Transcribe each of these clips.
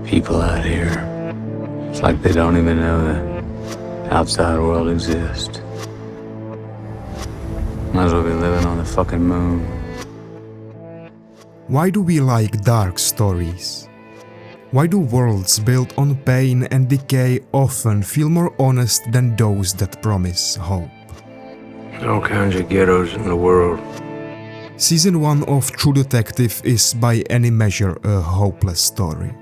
People out here, it's like they don't even know the outside world exists. Might as well be living on the fucking moon. Why do we like dark stories? Why do worlds built on pain and decay often feel more honest than those that promise hope? All kinds of ghettos in the world. Season 1 of True Detective is by any measure a hopeless story.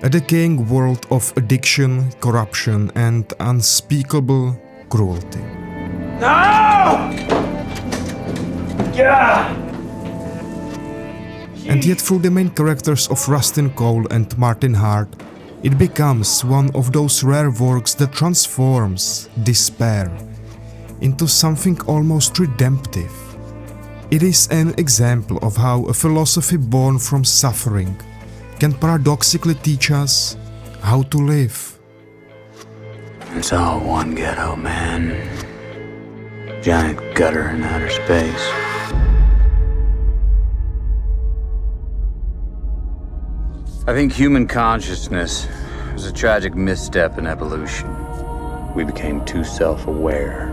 A decaying world of addiction, corruption, and unspeakable cruelty. No! Yeah! And yet through the main characters of Rustin Cohle and Martin Hart, it becomes one of those rare works that transforms despair into something almost redemptive. It is an example of how a philosophy born from suffering can paradoxically teach us how to live. It's all one ghetto, man. Giant gutter in outer space. I think human consciousness was a tragic misstep in evolution. We became too self-aware.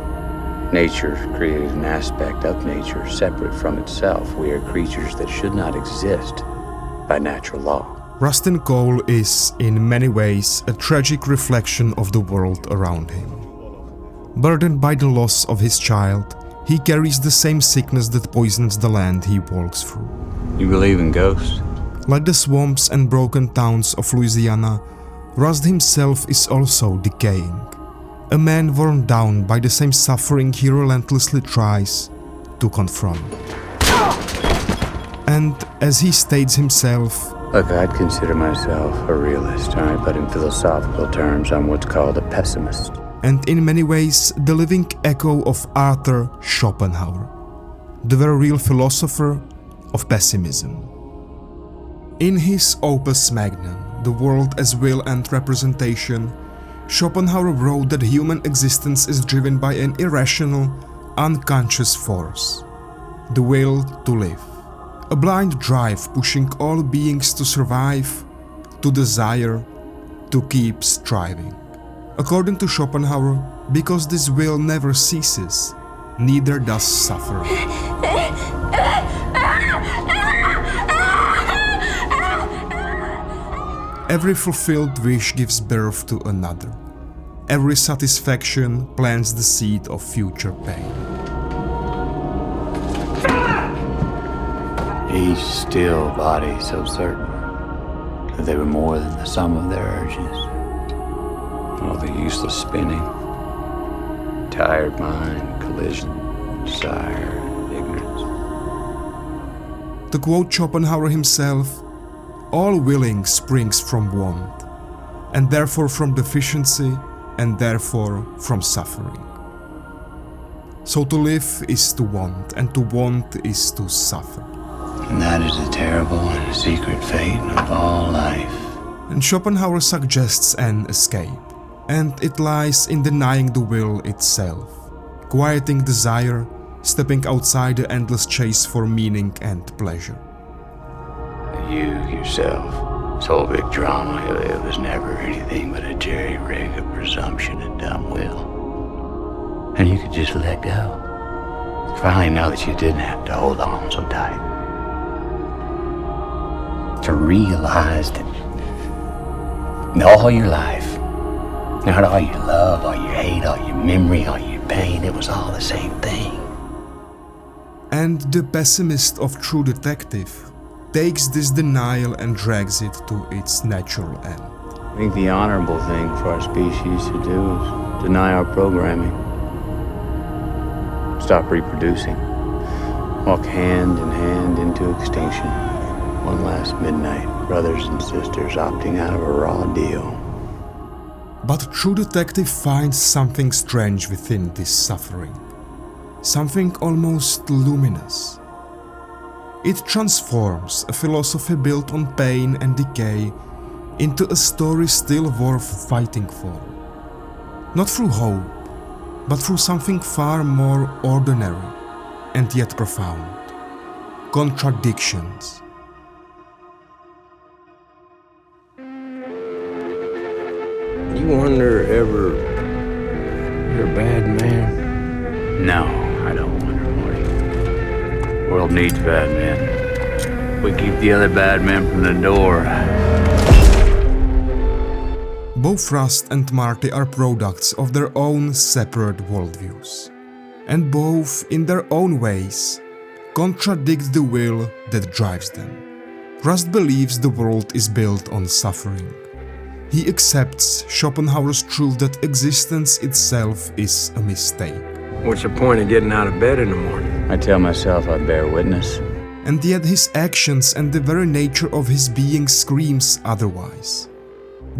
Nature created an aspect of nature separate from itself. We are creatures that should not exist by natural law. Rustin Cohle is, in many ways, a tragic reflection of the world around him. Burdened by the loss of his child, he carries the same sickness that poisons the land he walks through. You believe in ghosts? Like the swamps and broken towns of Louisiana, Rust himself is also decaying. A man worn down by the same suffering he relentlessly tries to confront. And as he states himself, Look, I'd consider myself a realist, all right? But in philosophical terms, I'm what's called a pessimist. and in many ways the living echo of Arthur Schopenhauer, the very real philosopher of pessimism. In his opus magnum, The World as Will and Representation, Schopenhauer wrote that human existence is driven by an irrational, unconscious force, the will to live, a blind drive pushing all beings to survive, to desire, to keep striving. According to Schopenhauer, because this will never ceases, neither does suffering. Every fulfilled wish gives birth to another. Every satisfaction plants the seed of future pain. Each still body so certain that they were more than the sum of their urges. All the useless spinning, tired mind, collision, desire, ignorance. To quote Schopenhauer himself, all willing springs from want, and therefore from deficiency, and therefore from suffering. So to live is to want, and to want is to suffer. And that is the terrible and secret fate of all life. And Schopenhauer suggests an escape, and it lies in denying the will itself, quieting desire, stepping outside the endless chase for meaning and pleasure. You yourself, this whole big drama you live was never anything but a jerry-rig of presumption and dumb will. And you could just let go. Finally know that you didn't have to hold on so tight. To realize that all your life, not all your love, all your hate, all your memory, all your pain, it was all the same thing. And the pessimist of True Detective takes this denial and drags it to its natural end. I think the honorable thing for our species to do is deny our programming. Stop reproducing. Walk hand in hand into extinction. One last midnight, brothers and sisters opting out of a raw deal. But True Detective finds something strange within this suffering. Something almost luminous. It transforms a philosophy built on pain and decay into a story still worth fighting for. Not through hope, but through something far more ordinary and yet profound. Contradictions. You wonder ever you're a bad man? No, I don't wonder, Marty. The world needs bad men. We keep the other bad men from the door. Both Rust and Marty are products of their own separate worldviews, and both, in their own ways, contradict the will that drives them. Rust believes the world is built on suffering. He accepts Schopenhauer's truth that existence itself is a mistake. What's the point of getting out of bed in the morning? I tell myself I bear witness. And yet his actions and the very nature of his being screams otherwise.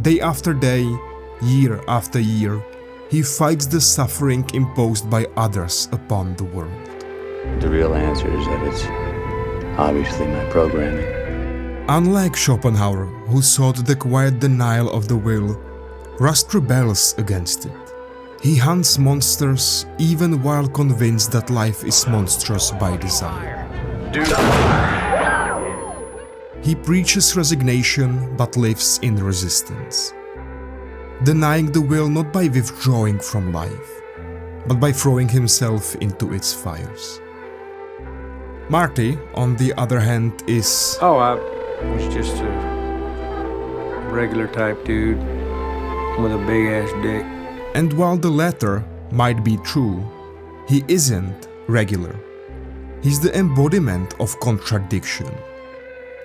Day after day, year after year, he fights the suffering imposed by others upon the world. The real answer is that it's obviously my programming. Unlike Schopenhauer, who sought the quiet denial of the will, Rust rebels against it. He hunts monsters even while convinced that life is monstrous by design. He preaches resignation but lives in resistance, denying the will not by withdrawing from life, but by throwing himself into its fires. Marty, on the other hand, is... Oh, I was just a regular type dude with a big-ass dick. And while the latter might be true, he isn't regular. He's the embodiment of contradiction.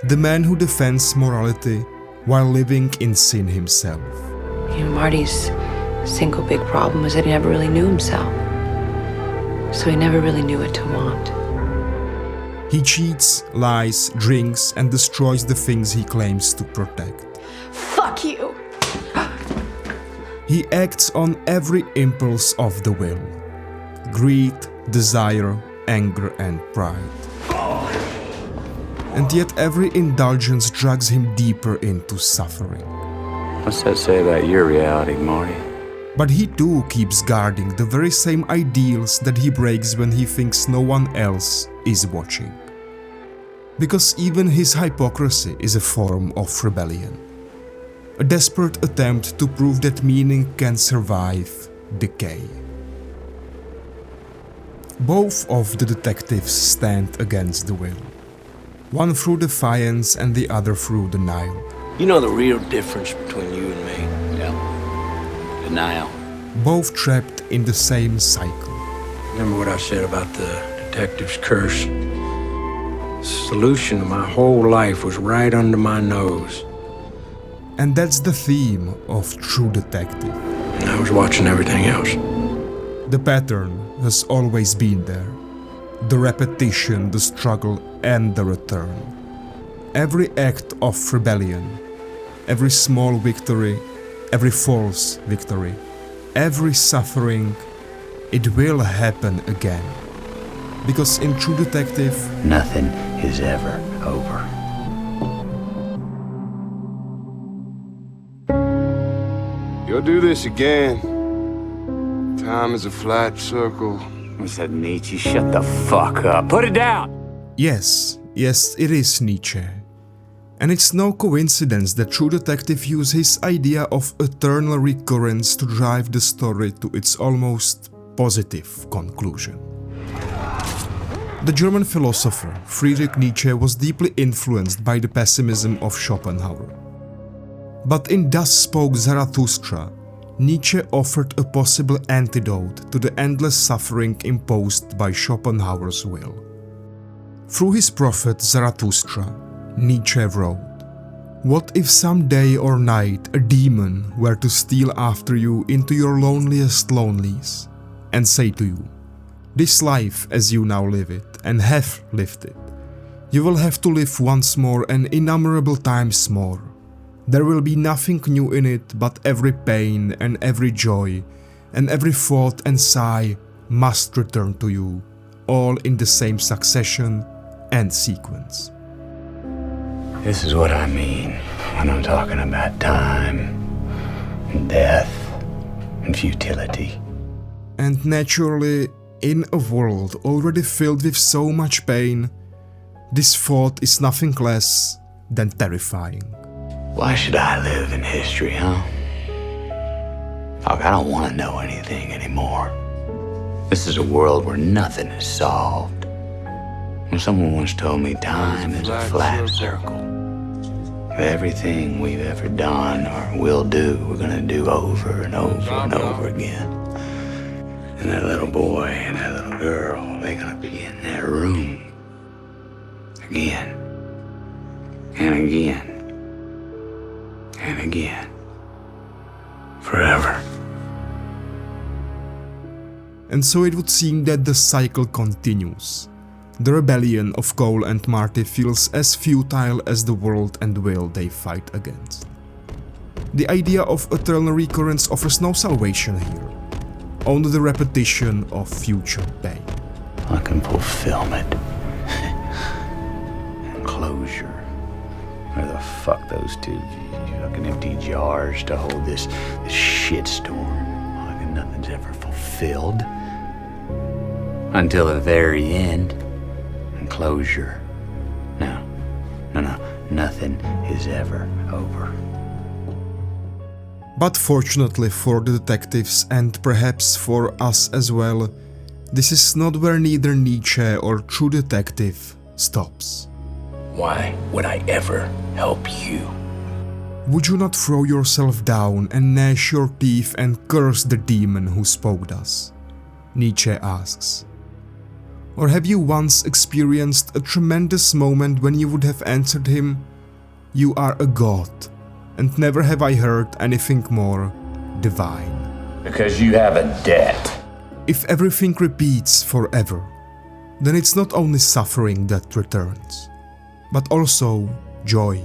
The man who defends morality while living in sin himself. You know, Marty's single big problem was that he never really knew himself. So he never really knew what to want. He cheats, lies, drinks, and destroys the things he claims to protect. Fuck you! He acts on every impulse of the will: greed, desire, anger, and pride. And yet every indulgence drags him deeper into suffering. What's that say about your reality, Marty? But he too keeps guarding the very same ideals that he breaks when he thinks no one else is watching. Because even his hypocrisy is a form of rebellion. A desperate attempt to prove that meaning can survive decay. Both of the detectives stand against the will. One through defiance and the other through denial. You know the real difference between you and me? Yeah. Denial. Both trapped in the same cycle. Remember what I said about the detective's curse? The solution to my whole life was right under my nose. And that's the theme of True Detective. And I was watching everything else. The pattern has always been there. The repetition, the struggle, and the return. Every act of rebellion, every small victory, every false victory, every suffering, it will happen again. Because in True Detective, nothing is ever over. You'll do this again. Time is a flat circle. What's that, Nietzsche? Shut the fuck up. Put it down! yes, it is Nietzsche. And it's no coincidence that True Detective uses his idea of eternal recurrence to drive the story to its almost positive conclusion. The German philosopher Friedrich Nietzsche was deeply influenced by the pessimism of Schopenhauer. But in Thus Spoke Zarathustra, Nietzsche offered a possible antidote to the endless suffering imposed by Schopenhauer's will. Through his prophet Zarathustra, Nietzsche wrote, "What if some day or night a demon were to steal after you into your loneliest lonelies and say to you, 'This life as you now live it and have lived it, you will have to live once more and innumerable times more. There will be nothing new in it but every pain and every joy and every thought and sigh must return to you, all in the same succession and sequence.'" This is what I mean when I'm talking about time, and death, and futility. And naturally, in a world already filled with so much pain, this thought is nothing less than terrifying. Why should I live in history, huh? Look, I don't want to know anything anymore. This is a world where nothing is solved. When someone once told me time is a flat circle. Everything we've ever done or will do, we're gonna do over and over and over again. And that little boy and that little girl, they're gonna be in that room again and again and again. Forever. And so it would seem that the cycle continues. The rebellion of Cohle and Marty feels as futile as the world and will they fight against. The idea of eternal recurrence offers no salvation here, only the repetition of future pain. Fucking fulfillment. And closure. Where the fuck those two fucking empty jars to hold this shitstorm? Like nothing's ever fulfilled. Until the very end. And closure. No. Nothing is ever over. But fortunately for the detectives, and perhaps for us as well, this is not where neither Nietzsche or True Detective stops. Why would I ever help you? Would you not throw yourself down and gnash your teeth and curse the demon who spoke thus? Nietzsche asks. Or have you once experienced a tremendous moment when you would have answered him, "You are a god, and never have I heard anything more divine"? Because you have a debt. If everything repeats forever, then it's not only suffering that returns, but also joy,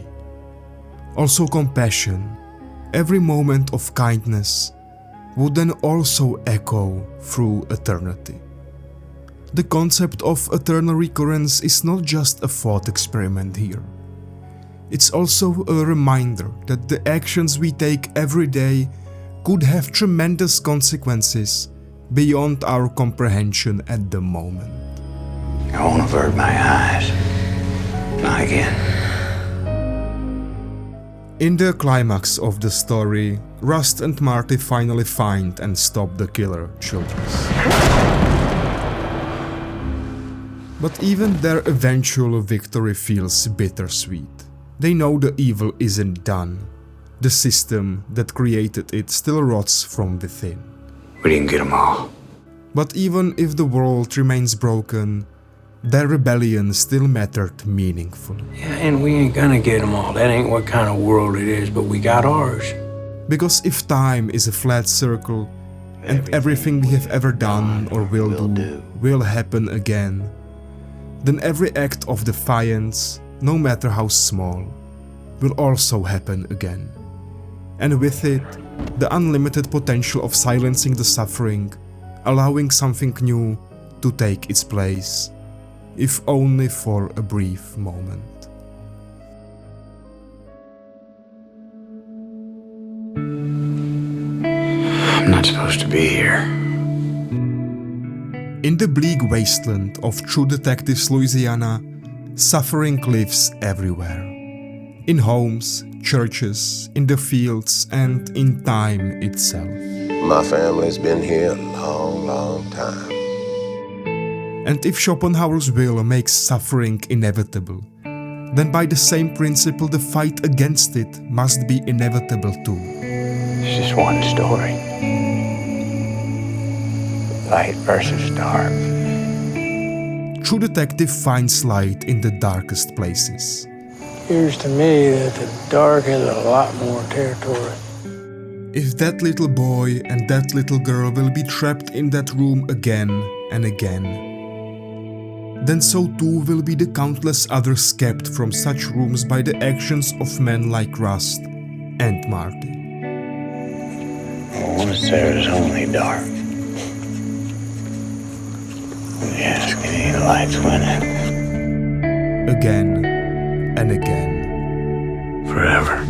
also compassion. Every moment of kindness would then also echo through eternity. The concept of eternal recurrence is not just a thought experiment here. It's also a reminder that the actions we take every day could have tremendous consequences beyond our comprehension at the moment. I won't avert my eyes. Not again. In the climax of the story, Rust and Marty finally find and stop the killer Childress. But even their eventual victory feels bittersweet. They know the evil isn't done. The system that created it still rots from within. We didn't get them all. But even if the world remains broken, their rebellion still mattered meaningfully. Yeah, and we ain't gonna get them all. That ain't what kind of world it is, but we got ours. Because if time is a flat circle, and everything we have ever done or will do will happen again, then every act of defiance, no matter how small, will also happen again. And with it, the unlimited potential of silencing the suffering, allowing something new to take its place, if only for a brief moment. I'm not supposed to be here. In the bleak wasteland of True Detectives Louisiana, suffering lives everywhere. In homes, churches, in the fields, and in time itself. My family's been here a long, long time. And if Schopenhauer's will makes suffering inevitable, then by the same principle the fight against it must be inevitable too. It's just one story. Light versus dark. True Detective finds light in the darkest places. Appears to me that the dark has a lot more territory. If that little boy and that little girl will be trapped in that room again and again, then so too will be the countless others kept from such rooms by the actions of men like Rust and Marty. Once there is only dark. Yes, any lights went out. Again and again. Forever.